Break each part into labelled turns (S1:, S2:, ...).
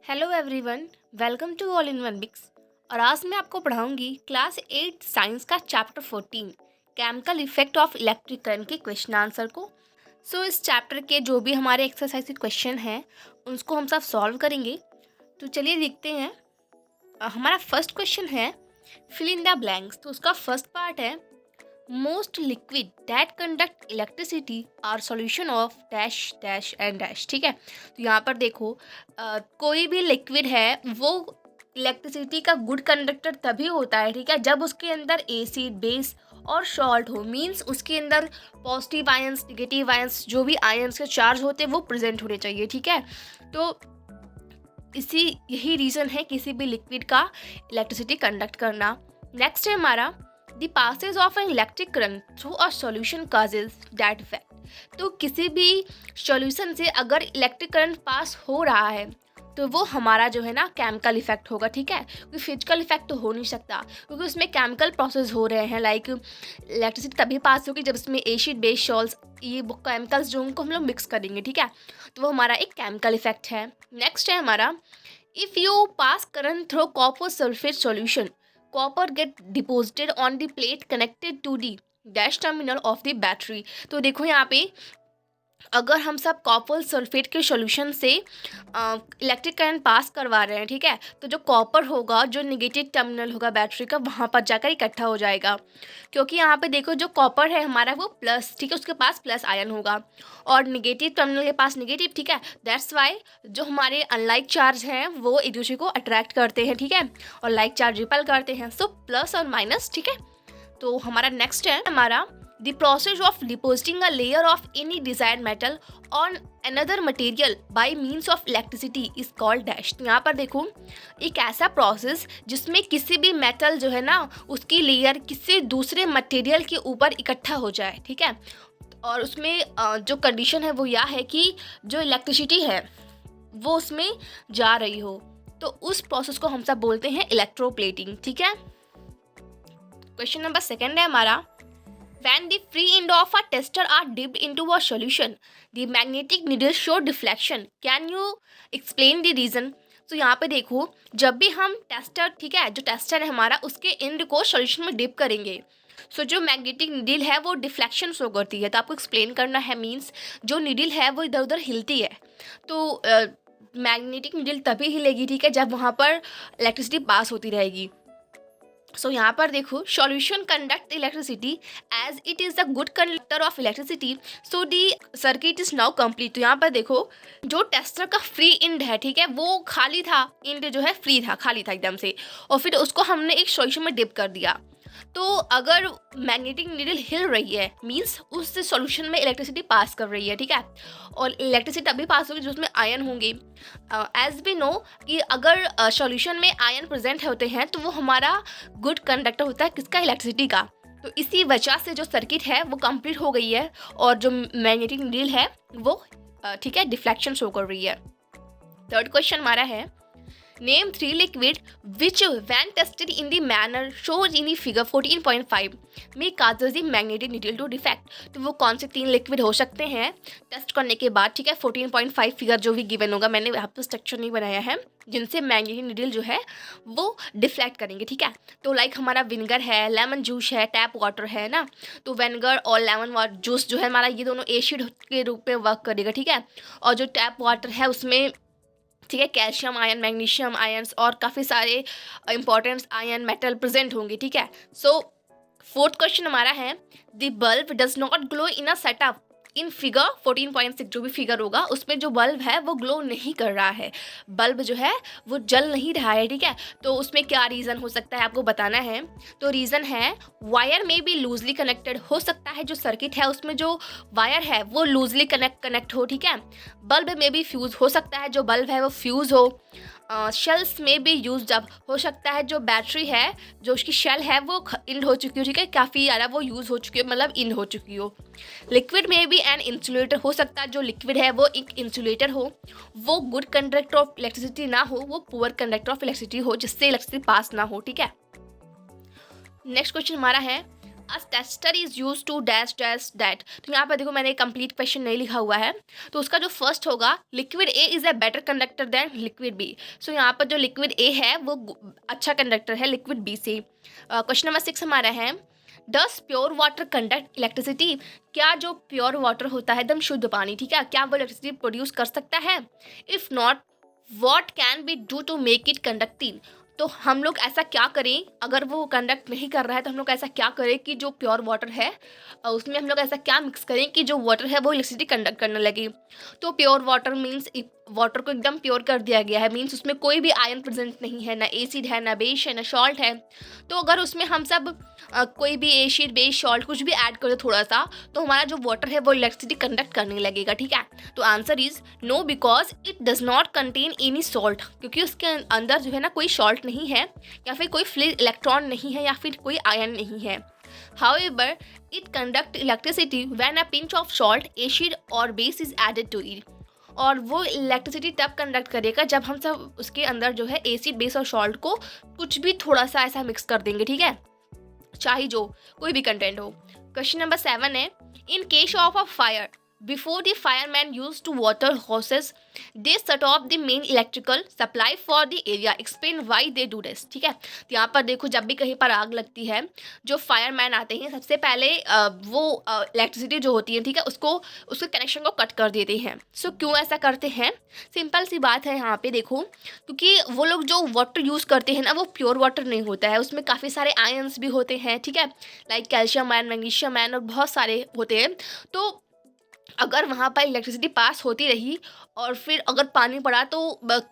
S1: Hello everyone, welcome to all in one mix. और आज मैं आपको पढ़ाऊंगी क्लास 8 साइंस का chapter 14 chemical effect of electric current के क्वेश्चन आंसर को। इस चैप्टर के जो भी हमारे एक्सरसाइज के क्वेश्चन हैं उसको हम सब सॉल्व करेंगे। तो चलिए देखते हैं। हमारा फर्स्ट क्वेश्चन है फिल इन द ब्लैंक्स। तो उसका फर्स्ट पार्ट है most liquid that conduct electricity are solution of dash dash and dash. ठीक है, तो यहाँ पर देखो कोई भी लिक्विड है वो इलेक्ट्रिसिटी का गुड कंडक्टर तभी होता है, ठीक है, जब उसके अंदर एसिड बेस और सॉल्ट हो। मींस उसके अंदर पॉजिटिव आयंस नेगेटिव आयंस जो भी आयंस के चार्ज होते हैं वो प्रेजेंट होने चाहिए। ठीक है, तो यही रीज़न है किसी भी लिक्विड का इलेक्ट्रिसिटी कंडक्ट करना। नेक्स्ट है हमारा the passage of an electric current through a solution causes that effect. तो किसी भी सॉल्यूशन से अगर इलेक्ट्रिक करंट पास हो रहा है तो वो हमारा जो है ना केमिकल इफेक्ट होगा। ठीक है, क्योंकि फिजिकल इफेक्ट तो हो नहीं सकता क्योंकि उसमें केमिकल प्रोसेस हो रहे हैं। लाइक इलेक्ट्रिसिटी तभी पास होगी जब इसमें एसिड बेस सॉल्ट्स ये केमिकल्स जो उनको हम लोग मिक्स करेंगे। ठीक है, तो वो हमारा एक केमिकल इफेक्ट है। नेक्स्ट है हमारा if you pass current through copper sulphate solution copper get deposited on the plate connected to the dash terminal of the battery. तो देखो यहाँ पे अगर हम सब कॉपर सल्फेट के सॉल्यूशन से इलेक्ट्रिक करंट पास करवा रहे हैं, ठीक है, तो जो कॉपर होगा जो नेगेटिव टर्मिनल होगा बैटरी का वहाँ पर जाकर इकट्ठा हो जाएगा। क्योंकि यहाँ पे देखो जो कॉपर है हमारा वो प्लस, ठीक है, उसके पास प्लस आयन होगा और नेगेटिव टर्मिनल के पास नेगेटिव। ठीक है, दैट्स वाई जो हमारे अनलाइक चार्ज हैं वो एक दूसरे को अट्रैक्ट करते हैं, ठीक है, और लाइक चार्ज रिपल करते हैं। सो प्लस और माइनस। ठीक है, तो हमारा नेक्स्ट है हमारा the process of depositing a layer of any desired metal on another material by means of electricity is called dash। तो यहाँ पर देखो एक ऐसा प्रोसेस जिसमें किसी भी मेटल जो है ना उसकी लेयर किसी दूसरे मटेरियल के ऊपर इकट्ठा हो जाए। ठीक है, और उसमें जो कंडीशन है वो यह है कि जो इलेक्ट्रिसिटी है वो उसमें जा रही हो, तो उस प्रोसेस को हम सब बोलते हैं इलेक्ट्रोप्लेटिंग। ठीक है, क्वेश्चन नंबर सेकेंड है हमारा When the free end of a tester are dipped into a solution, the magnetic needle show deflection. Can you explain the reason? तो यहाँ पे देखो जब भी हम टेस्टर, ठीक है, जो टेस्टर है हमारा उसके एंड को सॉल्यूशन में डिप करेंगे जो मैग्नेटिक नीडल है वो डिफ्लेक्शन शो करती है। तो आपको एक्सप्लेन करना है। मीन्स जो नीडल है वो इधर उधर हिलती है, तो मैग्नेटिक नीडल तभी हिलेगी, ठीक है, जब वहाँ पर इलेक्ट्रिसिटी पास होती रहेगी। यहाँ पर देखो solution conduct electricity as it is the good conductor of electricity so the circuit is now complete. तो यहाँ पर देखो जो टेस्टर का फ्री इंड है, ठीक है, वो खाली था, इंड जो है फ्री था, खाली था एकदम से, और फिर उसको हमने एक सॉल्यूशन में डिप कर दिया। तो अगर मैग्नेटिक नीडल हिल रही है मींस उस सॉल्यूशन में इलेक्ट्रिसिटी पास कर रही है। ठीक है, और इलेक्ट्रिसिटी तभी पास होगी जो उसमें आयन होंगे। एज वी नो कि अगर सॉल्यूशन में आयन प्रेजेंट होते हैं तो वो हमारा गुड कंडक्टर होता है किसका, इलेक्ट्रिसिटी का। तो इसी वजह से जो सर्किट है वो कंप्लीट हो गई है और जो मैग्नेटिक नीडल है वो ठीक है डिफ्लेक्शन शो कर रही है। थर्ड क्वेश्चन हमारा है Name 3 liquid which when tested in the manner shown in the figure 14.5 may causes the magnetic needle to defect। तो वो कौन से 3 लिक्विड हो सकते हैं टेस्ट करने के बाद, ठीक है, 14.5 फिगर जो भी गिवन होगा, मैंने यहाँ पर स्ट्रक्चर नहीं बनाया है, जिनसे मैग्नेटिक नीडल जो है वो डिफ्लेक्ट करेंगे। ठीक है, तो लाइक हमारा विनेगर है, लेमन जूस है, टैप वाटर है ना। तो विनेगर और लेमन जूस जो है हमारा ये दोनों एसिड के रूप में वर्क करेगा। ठीक है, और जो टैप वाटर है उसमें, ठीक है, कैल्शियम आयन, मैग्नीशियम आयन्स और काफ़ी सारे इंपॉर्टेंट आयन मेटल प्रेजेंट होंगे। ठीक है, फोर्थ क्वेश्चन हमारा है the bulb does not glow in a setup in figure 14.6। जो भी फिगर होगा उसमें जो बल्ब है वो ग्लो नहीं कर रहा है, बल्ब जो है वो जल नहीं रहा है। ठीक है, तो उसमें क्या रीज़न हो सकता है आपको बताना है। तो रीज़न है वायर में भी लूजली कनेक्टेड हो सकता है, जो सर्किट है उसमें जो वायर है वो लूजली कनेक्ट हो। ठीक है, बल्ब में भी फ्यूज़ हो सकता है, जो बल्ब है वो फ्यूज़ हो। शेल्स में भी यूज जब हो सकता है, जो बैटरी है जो उसकी शेल है वो इंड हो चुकी हो, ठीक है, काफ़ी ज़्यादा वो यूज़ हो चुकी हो, मतलब इंड हो चुकी हो। लिक्विड में भी एन इंसुलेटर हो सकता है, जो लिक्विड है वो एक इंसुलेटर हो, वो गुड कंडक्टर ऑफ इलेक्ट्रिसिटी ना हो, वो पुअर कंडक्टर ऑफ इलेक्ट्रिसिटी हो जिससे इलेक्ट्रिसिटी पास ना हो। ठीक है, नेक्स्ट क्वेश्चन हमारा है a tester is use to dash dash that. तो यहाँ पर देखो मैंने कंप्लीट क्वेश्चन नहीं लिखा हुआ है, तो उसका जो फर्स्ट होगा, liquid A is a better conductor than liquid B. So यहाँ पर जो लिक्विड ए है वो अच्छा कंडक्टर है लिक्विड बी से। क्वेश्चन नंबर 6 हमारा है, डस प्योर वाटर कंडक्ट इलेक्ट्रिसिटी। क्या जो प्योर वाटर होता है एकदम शुद्ध पानी, ठीक है, क्या वो इलेक्ट्रिसिटी प्रोड्यूस कर सकता है? If not, what can be do to make it conducting. तो हम लोग ऐसा क्या करें, अगर वो कंडक्ट नहीं कर रहा है तो हम लोग ऐसा क्या करें कि जो प्योर वाटर है उसमें हम लोग ऐसा क्या मिक्स करें कि जो वाटर है वो इलेक्ट्रिसिटी कंडक्ट करने लगे। तो प्योर वाटर मीन्स वाटर को एकदम प्योर कर दिया गया है, मीन्स उसमें कोई भी आयन प्रेजेंट नहीं है, ना एसिड है, ना बेस है, ना सॉल्ट है। तो अगर उसमें हम सब कोई भी एसिड बेस सॉल्ट कुछ भी ऐड कर दे थोड़ा सा, तो हमारा जो वाटर है वो इलेक्ट्रिसिटी कंडक्ट करने लगेगा, ठीक है। तो answer is no, because it does not contain any salt, क्योंकि उसके अंदर जो है ना कोई सॉल्ट नहीं है, या फिर कोई फ्री इलेक्ट्रॉन नहीं है, या फिर कोई आयन नहीं है। However, it conduct electricity when a pinch of salt, acid or base is added to it. और वो इलेक्ट्रिसिटी तब कंडक्ट करेगा जब हम सब उसके अंदर जो है एसिड बेस और सॉल्ट को कुछ भी थोड़ा सा ऐसा मिक्स कर देंगे, ठीक है, चाहे जो कोई भी कंटेंट हो। क्वेश्चन नंबर 7 है, in case of a fire, before the fireman use to water hoses, they shut off the main electrical supply for the area, explain why they do this. ठीक है, तो यहाँ पर देखो जब भी कहीं पर आग लगती है, जो फायरमैन आते हैं सबसे पहले वो इलेक्ट्रिसिटी जो होती है, ठीक है, उसके कनेक्शन को कट कर देते हैं। सो क्यों ऐसा करते हैं? सिंपल सी बात है यहाँ पे देखो, क्योंकि वो लोग जो वाटर यूज़ करते हैं ना वो प्योर वाटर नहीं होता है, उसमें काफ़ी सारे आयंस भी होते हैं, ठीक है, like calcium ion, magnesium ion और बहुत सारे होते हैं। तो अगर वहाँ पर इलेक्ट्रिसिटी पास होती रही और फिर अगर पानी पड़ा तो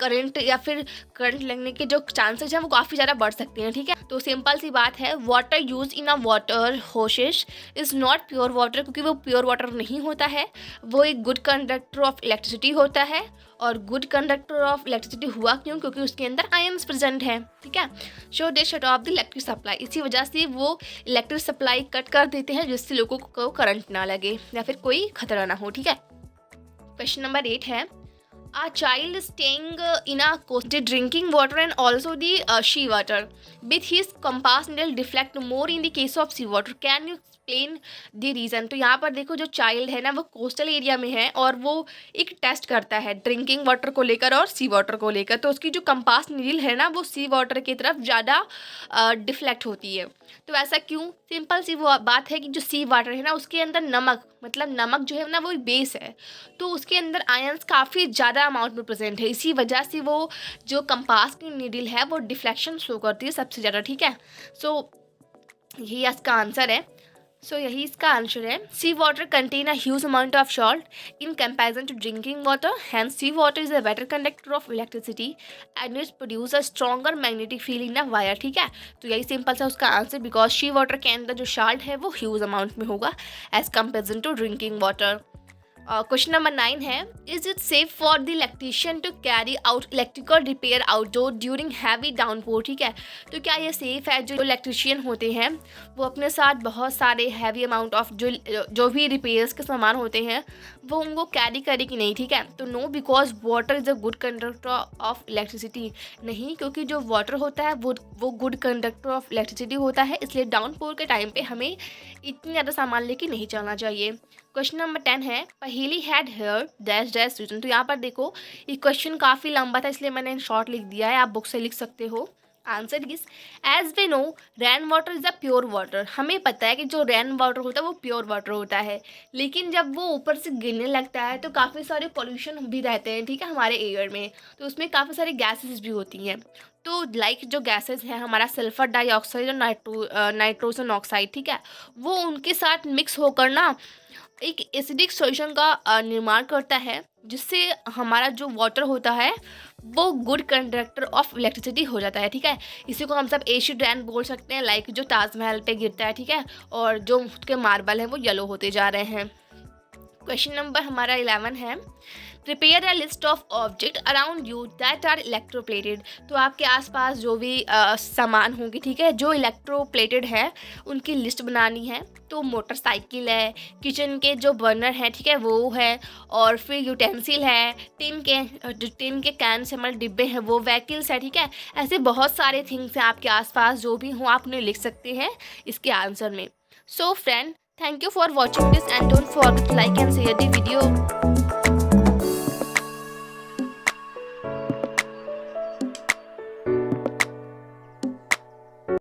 S1: करंट या फिर करंट लगने के जो चांसेस हैं वो काफ़ी ज़्यादा बढ़ सकते हैं, ठीक है। तो सिंपल सी बात है, water use in a water hoses is not pure water, क्योंकि वो प्योर वाटर नहीं होता है, वो एक गुड कंडक्टर ऑफ इलेक्ट्रिसिटी होता है। और गुड कंडक्टर ऑफ इलेक्ट्रिसिटी हुआ क्यों? क्योंकि उसके अंदर आयंस प्रेजेंट है, ठीक है। So they shut off the electric supply, इसी वजह से वो इलेक्ट्रिक सप्लाई कट कर देते हैं जिससे लोगों को करंट ना लगे या फिर कोई खतरा ना हो, ठीक है। क्वेश्चन नंबर 8 है, a child staying in a coastal drinking water and also the sea water with his compass needle deflect more in the case of sea water, can you explain the reason? तो यहाँ पर देखो जो child है ना वो coastal area में है और वो एक टेस्ट करता है ड्रिंकिंग वाटर को लेकर और सी वाटर को लेकर, तो उसकी जो कंपास नीडल है ना वो सी वाटर की तरफ ज़्यादा डिफ्लेक्ट होती है। तो ऐसा क्यों? सिंपल सी वो बात है कि जो सी वाटर है ना उसके अंदर नमक, मतलब नमक जो है ना वो बेस है, तो उसके अंदर आयंस काफ़ी ज़्यादा अमाउंट में प्रेजेंट है, इसी वजह से वो जो कंपास की नीडल है वो डिफ्लेक्शन शो करती है सबसे ज़्यादा, ठीक है। सो यही इसका आंसर है। यही इसका आंसर है। Sea water contain a huge amount of salt in comparison to drinking water, hence sea water is a better conductor of electricity and it produce a stronger magnetic field in a wire, ठीक है। तो यही simple सा उसका answer, because C water के अंदर जो salt है वो ह्यूज अमाउंट में होगा as comparison to drinking water. Question number 9 है, is it safe for the electrician to carry out electrical repair outdoor during heavy downpour, ठीक है। तो क्या ये सेफ है? जो इलेक्ट्रिशियन होते हैं वो अपने साथ बहुत सारे हैवी अमाउंट ऑफ जो भी रिपेयर्स के सामान होते हैं वो उनको कैरी करे कि नहीं, ठीक है। तो no, because water is a good conductor of electricity, नहीं, क्योंकि जो वाटर होता है वो गुड कंडक्टर ऑफ इलेक्ट्रिसिटी होता है, इसलिए डाउनपोर के टाइम पे हमें इतनी ज़्यादा सामान लेके नहीं चलना चाहिए। क्वेश्चन नंबर 10 है, Paheli had hear dash dash reason. तो यहाँ पर देखो ये क्वेश्चन काफ़ी लंबा था इसलिए मैंने शॉर्ट लिख दिया है, आप बुक से लिख सकते हो। Answer is, as we know rain water is a pure water. हमें पता है कि जो रेन वाटर होता है वो प्योर वाटर होता है, लेकिन जब वो ऊपर से गिरने लगता है तो काफ़ी सारे पॉल्यूशन भी रहते हैं, ठीक है, हमारे एयर में, तो उसमें काफ़ी सारी गैसेस भी होती हैं। तो लाइक जो गैसेस हैं हमारा सल्फर डाइऑक्साइड और नाइट्रोजन ऑक्साइड, ठीक है, वो उनके साथ मिक्स होकर ना एक एसिडिक सॉल्यूशन का निर्माण करता है, जिससे हमारा जो वाटर होता है वो गुड कंडक्टर ऑफ इलेक्ट्रिसिटी हो जाता है, ठीक है। इसी को हम सब एसिड रेन बोल सकते हैं, लाइक जो ताजमहल पे गिरता है, ठीक है, और जो उसके मार्बल हैं वो येलो होते जा रहे हैं। क्वेश्चन नंबर हमारा 11 है, prepare a list of object around you that are electroplated. तो आपके आसपास जो भी सामान होंगे, ठीक है, जो इलेक्ट्रोप्लेटेड है उनकी लिस्ट बनानी है। तो मोटरसाइकिल है, किचन के जो बर्नर हैं, ठीक है, वो है, और फिर यूटेंसिल है, टिन के कैन से हमारे डिब्बे हैं, वो व्हीकल्स है, ठीक है। ऐसे बहुत सारे थिंग्स हैं आपके आसपास, जो भी हों आप उन्हें लिख सकते हैं इसके आंसर में। So friend, thank you for watching this and don't forget to like and share the video.